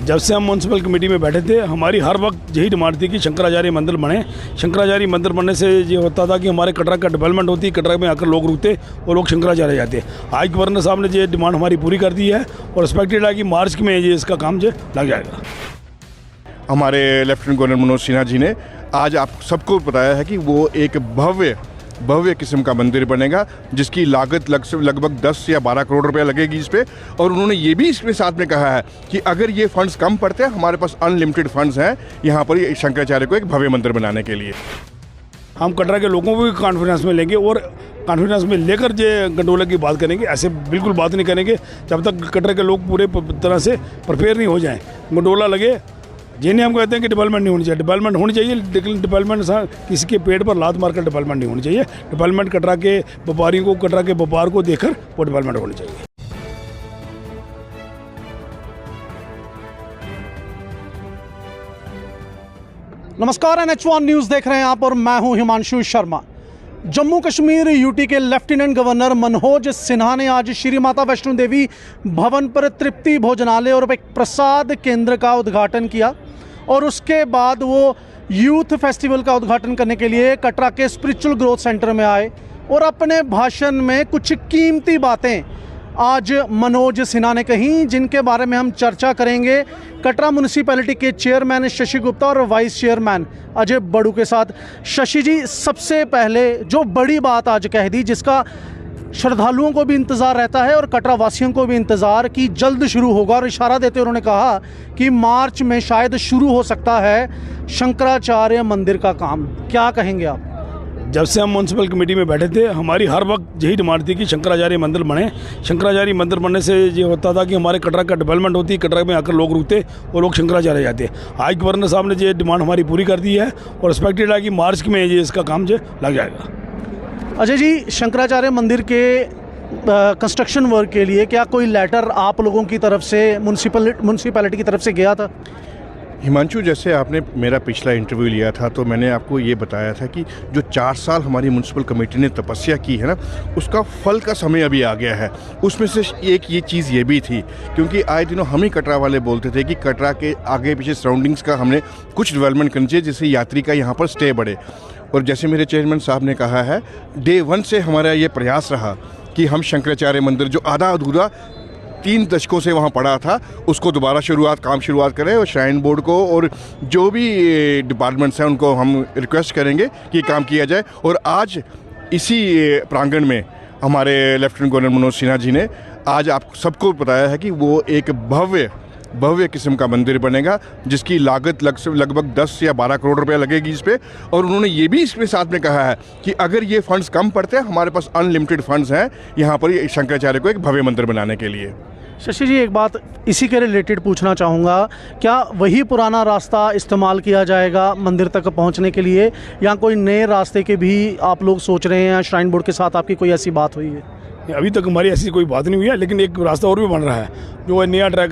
जब से हम म्यूनसिपल कमेटी में बैठे थे, हमारी हर वक्त यही डिमांड थी कि शंकराचार्य मंदिर बने। शंकराचार्य मंदिर बनने से ये होता था कि हमारे कटरा का डेवलपमेंट होती, कटरा में आकर लोग रुकते और लोग शंकराचार्य जाते। आज गवर्नर साहब ने ये डिमांड हमारी पूरी कर दी है और एक्सपेक्टेड है कि मार्च में ये इसका काम जो लग जाएगा। हमारे लेफ्टिनेंट गवर्नर मनोज सिन्हा जी ने आज आप सबको बताया है कि वो एक भव्य किस्म का मंदिर बनेगा, जिसकी लागत लगभग 10 या 12 करोड़ रुपया लगेगी इस पे। और उन्होंने ये भी इसके साथ में कहा है कि अगर ये फंड्स कम पड़ते हैं, हमारे पास अनलिमिटेड फंड्स हैं यहाँ पर शंकराचार्य को एक भव्य मंदिर बनाने के लिए। हम कटरा के लोगों को भी कॉन्फिडेंस में लेंगे और कॉन्फिडेंस में लेकर जो गंडोला की बात करेंगे। ऐसे बिल्कुल बात नहीं करेंगे जब तक कटरा के लोग पूरे तरह से प्रिपेयर नहीं हो जाएं। गंडोला लगे, जिन्हें हम कहते हैं कि डेवलपमेंट नहीं होनी चाहिए। डेवलपमेंट होनी चाहिए, लेकिन डेवलपमेंट किसी के पेट पर लात मारकर डेवलपमेंट नहीं होनी चाहिए। डेवलपमेंट कटरा के व्यापारियों को, कटरा के व्यापार को देखकर वो डेवलपमेंट होनी चाहिए। नमस्कार, NH1 न्यूज़ देख रहे हैं आप और मैं हूं हिमांशु शर्मा। जम्मू कश्मीर यूटी के लेफ्टिनेंट गवर्नर मनोज सिन्हा ने आज श्री माता वैष्णो देवी भवन पर तृप्ति भोजनालय और एक प्रसाद केंद्र का उद्घाटन किया और उसके बाद वो यूथ फेस्टिवल का उद्घाटन करने के लिए कटरा के स्पिरिचुअल ग्रोथ सेंटर में आए और अपने भाषण में कुछ कीमती बातें आज मनोज सिन्हा ने कही, जिनके बारे में हम चर्चा करेंगे कटरा म्यूनिसिपैलिटी के चेयरमैन शशि गुप्ता और वाइस चेयरमैन अजय बड़ू के साथ। शशि जी, सबसे पहले जो बड़ी बात आज कह दी, जिसका श्रद्धालुओं को भी इंतज़ार रहता है और कटरा वासियों को भी इंतज़ार कि जल्द शुरू होगा, और इशारा देते उन्होंने कहा कि मार्च में शायद शुरू हो सकता है शंकराचार्य मंदिर का काम। क्या कहेंगे आप? जब से हम म्यूनसिपल कमेटी में बैठे थे, हमारी हर वक्त यही डिमांड थी कि शंकराचार्य मंदिर बने। शंकराचार्य मंदिर बनने से ये होता था कि हमारे कटरा का डेवलपमेंट होती, कटरा में आकर लोग रुकते और लोग शंकराचार्य जाते। आज गवर्नर साहब ने ये डिमांड हमारी पूरी कर दी है और एक्सपेक्टेड है कि मार्च में ये इसका काम जो लग जाएगा। अजय जी, शंकराचार्य मंदिर के कंस्ट्रक्शन वर्क के लिए क्या कोई लेटर आप लोगों की तरफ से म्यूनसिपैलिटी की तरफ से गया था? हिमांशु, जैसे आपने मेरा पिछला इंटरव्यू लिया था तो मैंने आपको ये बताया था कि जो 4 साल हमारी म्यूनसिपल कमेटी ने तपस्या की है ना, उसका फल का समय अभी आ गया है। उसमें से एक ये चीज़ ये भी थी, क्योंकि आए दिनों हम ही कटरा वाले बोलते थे कि कटरा के आगे पीछे सराउंडिंग्स का हमने कुछ डेवलपमेंट करनी चाहिए, जिससे यात्री का यहाँ पर स्टे बढ़े। और जैसे मेरे चेयरमैन साहब ने कहा है, डे 1 से हमारा ये प्रयास रहा कि हम शंकराचार्य मंदिर जो आधा अधूरा 3 दशकों से वहाँ पड़ा था, उसको दोबारा काम शुरुआत करें। और श्राइन बोर्ड को और जो भी डिपार्टमेंट्स हैं उनको हम रिक्वेस्ट करेंगे कि काम किया जाए। और आज इसी प्रांगण में हमारे लेफ्टिनेंट गवर्नर मनोज सिन्हा जी ने आज आप सबको बताया है कि वो एक भव्य किस्म का मंदिर बनेगा, जिसकी लागत लगभग 10 या 12 करोड़ रुपया लगेगी इस पे। और उन्होंने ये भी इसके साथ में कहा है कि अगर ये फंड्स कम पड़ते हैं, हमारे पास अनलिमिटेड फंड्स हैं यहाँ पर शंकराचार्य को एक भव्य मंदिर बनाने के लिए। शशि जी, एक बात इसी के रिलेटेड पूछना चाहूँगा, क्या वही पुराना रास्ता इस्तेमाल किया जाएगा मंदिर तक पहुँचने के लिए, या कोई नए रास्ते के भी आप लोग सोच रहे हैं? श्राइन बोर्ड के साथ आपकी कोई ऐसी बात हुई है? अभी तक हमारी ऐसी कोई बात नहीं हुई है, लेकिन एक रास्ता और भी बन रहा है, जो नया ट्रैक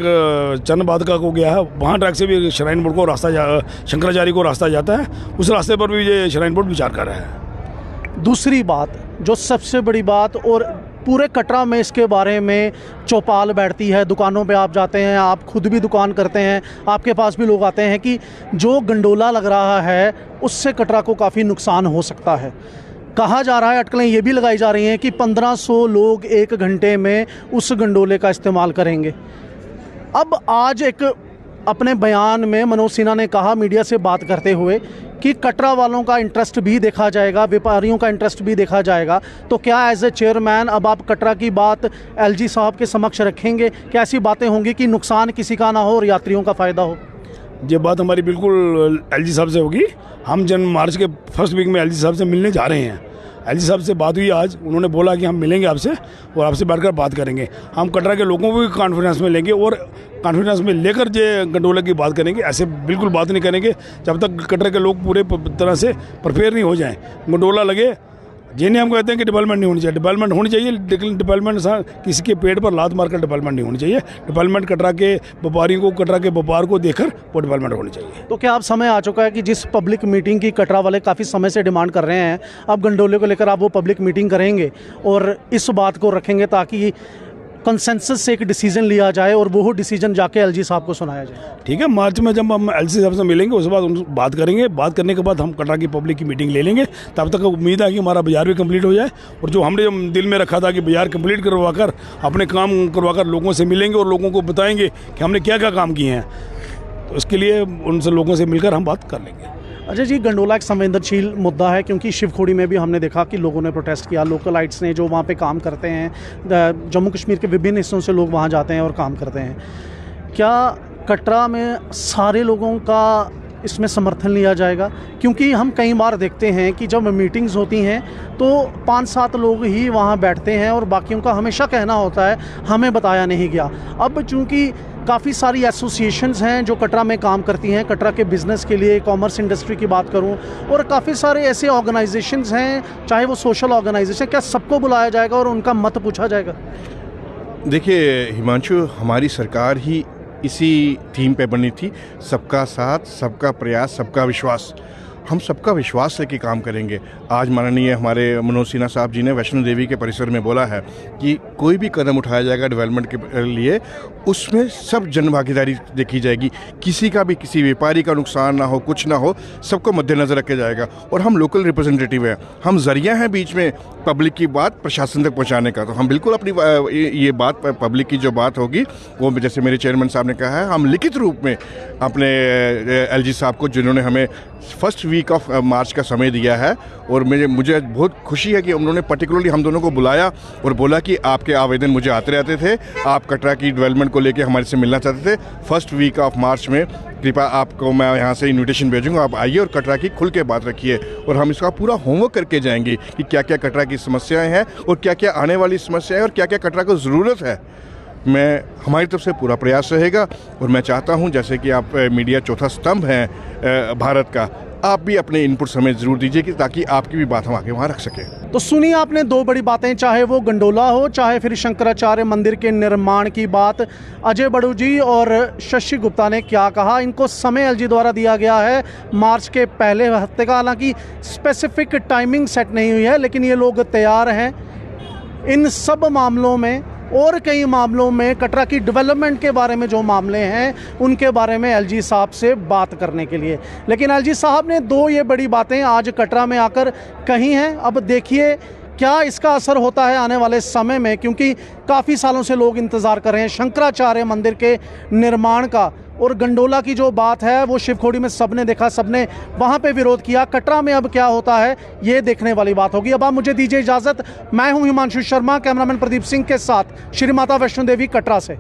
चन्नबादका को गया है, वहाँ ट्रैक से भी श्राइन बोर्ड को शंकराचार्य को रास्ता जाता है। उस रास्ते पर भी ये श्राइन बोर्ड विचार कर रहा है। दूसरी बात, जो सबसे बड़ी बात, और पूरे कटरा में इसके बारे में चौपाल बैठती है, दुकानों पे आप जाते हैं, आप खुद भी दुकान करते हैं, आपके पास भी लोग आते हैं कि जो गंडोला लग रहा है उससे कटरा को काफ़ी नुकसान हो सकता है। कहा जा रहा है, अटकलें ये भी लगाई जा रही हैं कि 1500 लोग 1 घंटे में उस गंडोले का इस्तेमाल करेंगे। अब आज एक अपने बयान में मनोज सिन्हा ने कहा, मीडिया से बात करते हुए, कि कटरा वालों का इंटरेस्ट भी देखा जाएगा, व्यापारियों का इंटरेस्ट भी देखा जाएगा। तो क्या एज ए चेयरमैन अब आप कटरा की बात LG साहब के समक्ष रखेंगे? क्या ऐसी बातें होंगी कि नुकसान किसी का ना हो और यात्रियों का फ़ायदा हो? ये बात हमारी बिल्कुल LG साहब से होगी। हम मार्च के फर्स्ट वीक में LG साहब से मिलने जा रहे हैं। LG साहब से बात हुई आज, उन्होंने बोला कि हम मिलेंगे आपसे और आपसे बैठकर बात करेंगे। हम कटरा के लोगों को भी कॉन्फिडेंस में लेंगे और कॉन्फिडेंस में लेकर जो गंडोला की बात करेंगे। ऐसे बिल्कुल बात नहीं करेंगे जब तक कटरा के लोग पूरे तरह से प्रिपेयर नहीं हो जाएं। गंडोला लगे, जिन्हें हम कहते हैं कि डेवलपमेंट नहीं होनी चाहिए। डेवलपमेंट होनी चाहिए, लेकिन डेवलपमेंट किसी के पेट पर लात मारकर डेवलपमेंट नहीं होनी चाहिए। डेवलपमेंट कटरा के व्यापारियों को, कटरा के व्यापार को देखकर वो डेवलपमेंट होनी चाहिए। तो क्या अब समय आ चुका है कि जिस पब्लिक मीटिंग की कटरा वाले काफ़ी समय से डिमांड कर रहे हैं, अब गंडोले को लेकर आप वो पब्लिक मीटिंग करेंगे और इस बात को रखेंगे ताकि कंसेंसस से एक डिसीजन लिया जाए और वो डिसीजन जाके एलजी साहब को सुनाया जाए। ठीक है, मार्च में जब हम एलसी साहब से मिलेंगे उसके बाद उनसे बात करेंगे। बात करने के बाद हम कटरा की पब्लिक की मीटिंग ले लेंगे। तब तक उम्मीद है कि हमारा बाजार भी कंप्लीट हो जाए और जो हमने जो दिल में रखा था कि बाजार कंप्लीट करवाकर अपने काम करवाकर लोगों से मिलेंगे और लोगों को बताएंगे कि हमने क्या क्या काम किए हैं, तो इसके लिए उनसे लोगों से मिलकर हम बात कर लेंगे। अजय जी, गंडोला एक संवेदनशील मुद्दा है क्योंकि शिवखोड़ी में भी हमने देखा कि लोगों ने प्रोटेस्ट किया, लोकलाइट्स ने जो वहाँ पे काम करते हैं, जम्मू कश्मीर के विभिन्न हिस्सों से लोग वहाँ जाते हैं और काम करते हैं। क्या कटरा में सारे लोगों का इसमें समर्थन लिया जाएगा? क्योंकि हम कई बार देखते हैं कि जब मीटिंग्स होती हैं तो 5-7 लोग ही वहाँ बैठते हैं और बाकियों का हमेशा कहना होता है हमें बताया नहीं गया। अब चूँकि काफ़ी सारी एसोसिएशंस हैं जो कटरा में काम करती हैं, कटरा के बिज़नेस के लिए, कॉमर्स इंडस्ट्री की बात करूं, और काफ़ी सारे ऐसे ऑर्गेनाइजेशंस हैं, चाहे वो सोशल ऑर्गेनाइजेशन, क्या सबको बुलाया जाएगा और उनका मत पूछा जाएगा? देखिए हिमांशु, हमारी सरकार ही इसी थीम पे बनी थी, सबका साथ, सबका प्रयास, सबका विश्वास। हम सबका विश्वास लेके काम करेंगे। आज माननीय हमारे मनोज सिन्हा साहब जी ने वैष्णो देवी के परिसर में बोला है कि कोई भी कदम उठाया जाएगा डेवलपमेंट के लिए, उसमें सब जनभागीदारी देखी जाएगी। किसी का भी, किसी व्यापारी का नुकसान ना हो, कुछ ना हो, सबको मद्देनज़र रखा जाएगा। और हम लोकल रिप्रेजेंटेटिव हैं, हम जरिया हैं बीच में पब्लिक की बात प्रशासन तक पहुंचाने का। तो हम बिल्कुल अपनी ये बात, पब्लिक की जो बात होगी वो, जैसे मेरे चेयरमैन साहब ने कहा है, हम लिखित रूप में अपने एलजी साहब को, जिन्होंने हमें फर्स्ट वीक ऑफ मार्च का समय दिया है, और मुझे बहुत खुशी है कि उन्होंने पर्टिकुलरली हम दोनों को बुलाया और बोला कि आपके आवेदन मुझे आते रहते थे, आप कटरा की डेवलपमेंट को लेकर हमारे से मिलना चाहते थे, फर्स्ट वीक ऑफ मार्च में कृपया आपको मैं यहाँ से इनविटेशन भेजूंगा, आप आइए और कटरा की खुल के बात रखिए। और हम इसका पूरा होमवर्क करके जाएंगे कि क्या क्या कटरा की समस्याएं हैं और क्या क्या आने वाली समस्याएं और क्या क्या कटरा को ज़रूरत है। हमारी तरफ से पूरा प्रयास रहेगा। और मैं चाहता हूं, जैसे कि आप मीडिया चौथा स्तंभ हैं भारत का, आप भी अपने इनपुट समय ज़रूर दीजिए कि ताकि आपकी भी बात हम आगे वहाँ रख सकें। तो सुनिए आपने दो बड़ी बातें, चाहे वो गंडोला हो, चाहे फिर शंकराचार्य मंदिर के निर्माण की बात। अजय बड़ू जी और शशि गुप्ता ने क्या कहा, इनको समय एलजी द्वारा दिया गया है मार्च के पहले हफ्ते का। हालांकि स्पेसिफिक टाइमिंग सेट नहीं हुई है, लेकिन ये लोग तैयार हैं इन सब मामलों में और कई मामलों में, कटरा की डेवलपमेंट के बारे में जो मामले हैं उनके बारे में एलजी साहब से बात करने के लिए। लेकिन एलजी साहब ने दो ये बड़ी बातें आज कटरा में आकर कही हैं। अब देखिए क्या इसका असर होता है आने वाले समय में, क्योंकि काफ़ी सालों से लोग इंतज़ार कर रहे हैं शंकराचार्य मंदिर के निर्माण का। और गंडोला की जो बात है वो शिवखोड़ी में सबने देखा, सबने वहाँ पे विरोध किया। कटरा में अब क्या होता है ये देखने वाली बात होगी। अब आप मुझे दीजिए इजाज़त। मैं हूँ हिमांशु शर्मा, कैमरामैन प्रदीप सिंह के साथ श्री माता वैष्णो देवी कटरा से।